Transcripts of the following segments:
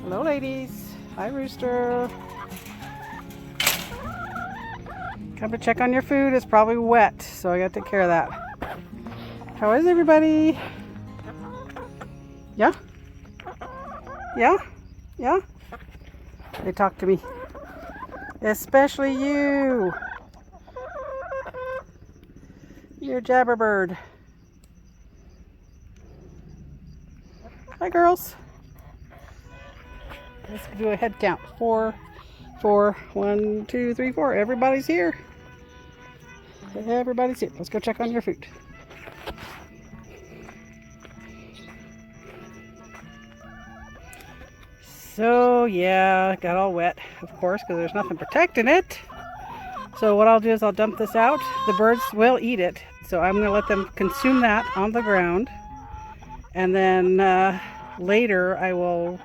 Hello, ladies. Hi, Rooster. Come to check on your food. It's probably wet, so I got to take care of that. How is everybody? Yeah? Yeah? Yeah? They talk to me. Especially you. You're Jabberbird. Hi, girls. Let's do a head count. 4, 1, 2, 3, 4. Everybody's here. Everybody's here. Let's go check on your food. So yeah, it got all wet, of course, because there's nothing protecting it. So what I'll do is I'll dump this out. The birds will eat it, so I'm going to let them consume that on the ground. And then later I will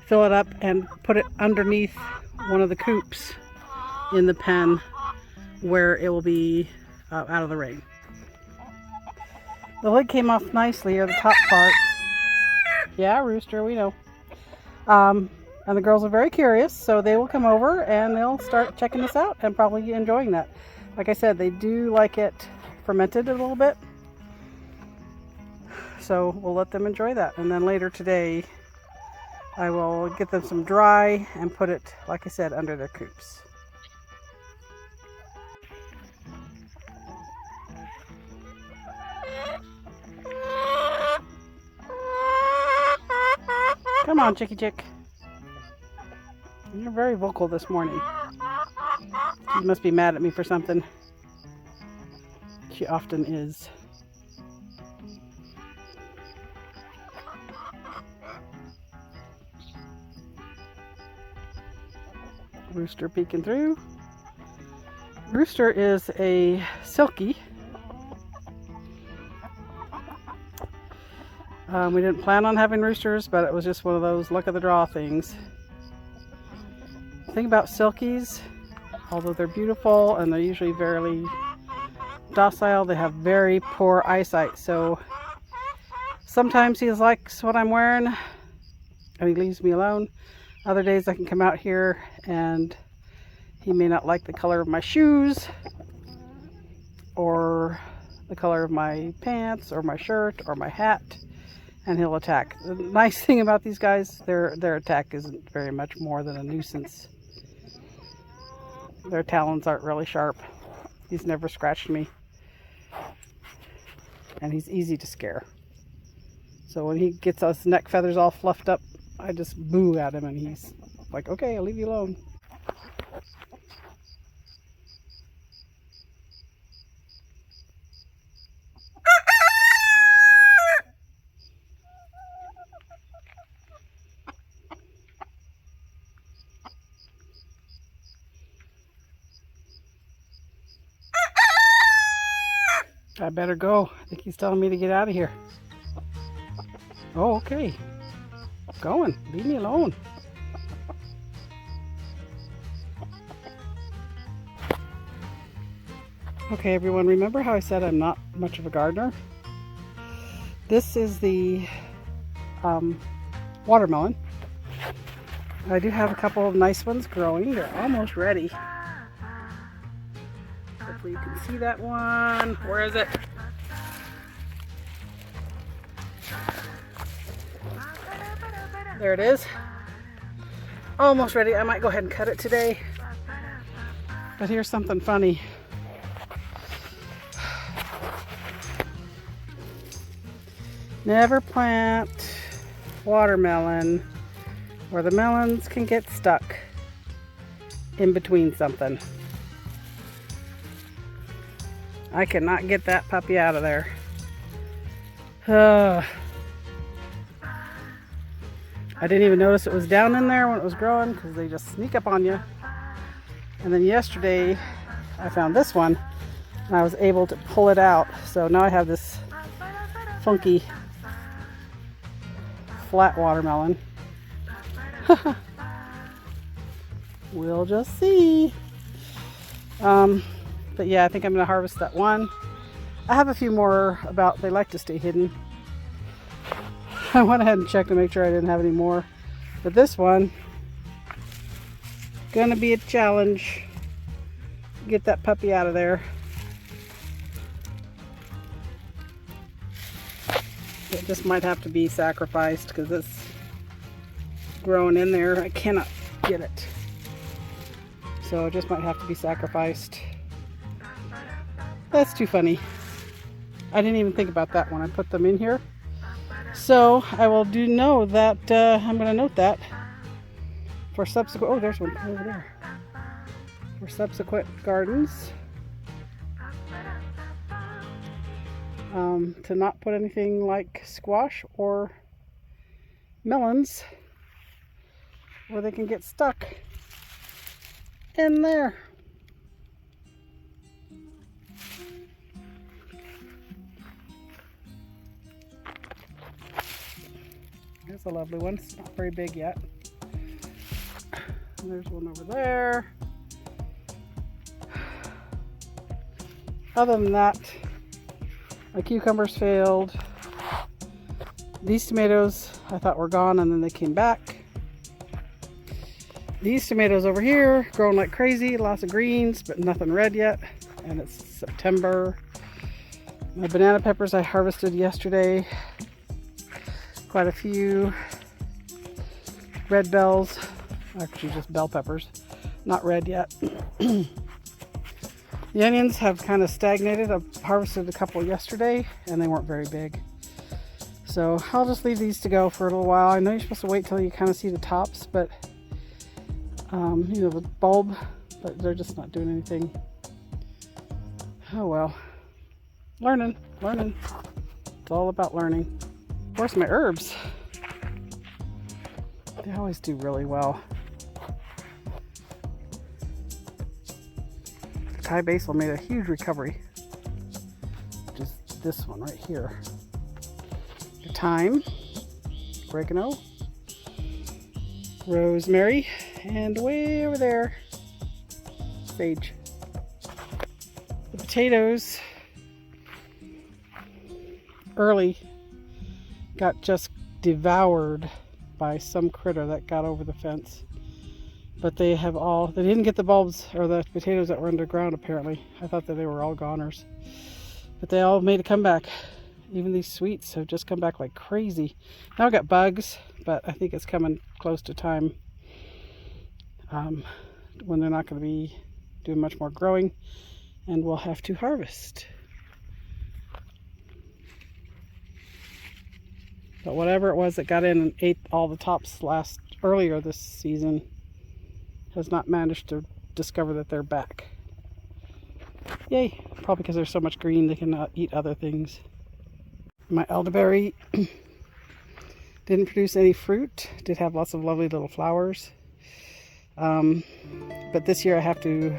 fill it up and put it underneath one of the coops in the pen where it will be out of the rain. The lid came off nicely, or the top part. Yeah, Rooster, we know. And the girls are very curious, so they will come over and they'll start checking this out and probably enjoying that. Like I said, they do like it fermented a little bit, so we'll let them enjoy that. And then later today I will get them some dry and put it, like I said, under their coops. Come on, Chicky Chick. You're very vocal this morning. She must be mad at me for something. She often is. Rooster peeking through. Rooster is a silkie. We didn't plan on having roosters, but it was just one of those luck of the draw things. The thing about silkies, although they're beautiful and they're usually very docile, they have very poor eyesight. So sometimes he likes what I'm wearing and he leaves me alone. Other days I can come out here and he may not like the color of my shoes or the color of my pants or my shirt or my hat, and he'll attack. The nice thing about these guys, their attack isn't very much more than a nuisance. Their talons aren't really sharp. He's never scratched me. And he's easy to scare. So when he gets his neck feathers all fluffed up, I just boo at him and he's like, okay, I'll leave you alone. I better go. I think he's telling me to get out of here. Oh, okay. Going. Leave me alone. Okay, everyone, remember how I said I'm not much of a gardener? This is the watermelon. I do have a couple of nice ones growing. They're almost ready. Hopefully you can see that one. Where is it? There it is. Almost ready. I might go ahead and cut it today. But here's something funny. Never plant watermelon where the melons can get stuck in between something. I cannot get that puppy out of there. I didn't even notice it was down in there when it was growing because they just sneak up on you. And then yesterday I found this one and I was able to pull it out. So now I have this funky flat watermelon. We'll just see. But yeah, I think I'm going to harvest that one. I have a few more about, they like to stay hidden. I went ahead and checked to make sure I didn't have any more. But this one, gonna be a challenge. Get that puppy out of there. It just might have to be sacrificed because it's growing in there. I cannot get it. So it just might have to be sacrificed. That's too funny. I didn't even think about that when I put them in here. So I will know that, I'm going to note that for subsequent, oh, there's one over there. For subsequent gardens. To not put anything like squash or melons where they can get stuck in there. Here's a lovely one. It's not very big yet. And there's one over there. Other than that, my cucumbers failed. These tomatoes I thought were gone and then they came back. These tomatoes over here growing like crazy, lots of greens but nothing red yet, and it's September. My banana peppers I harvested yesterday, quite a few. Red bells, actually just bell peppers, not red yet. The onions have kind of stagnated. I've harvested a couple yesterday and they weren't very big. So I'll just leave these to go for a little while. I know you're supposed to wait till you kind of see the tops, but you know, the bulb, but they're just not doing anything. Oh well. Learning. It's all about learning. Of course, my herbs, they always do really well. Thai basil made a huge recovery, which is this one right here. The thyme, oregano, rosemary, and way over there, sage. The potatoes early got just devoured by some critter that got over the fence. But they didn't get the bulbs or the potatoes that were underground apparently. I thought that they were all goners. But they all made a comeback. Even these sweets have just come back like crazy. Now I got bugs, but I think it's coming close to time when they're not going to be doing much more growing and we'll have to harvest. But whatever it was that got in and ate all the tops earlier this season has not managed to discover that they're back. Yay! Probably because there's so much green they can eat other things. My elderberry didn't produce any fruit. Did have lots of lovely little flowers. But this year I have to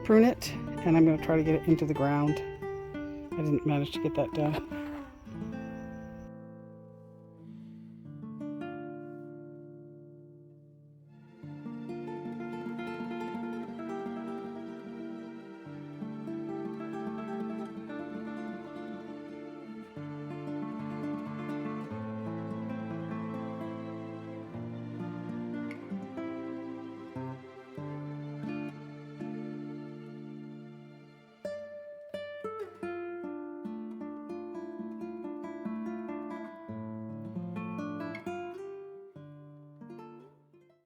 prune it and I'm going to try to get it into the ground. I didn't manage to get that done.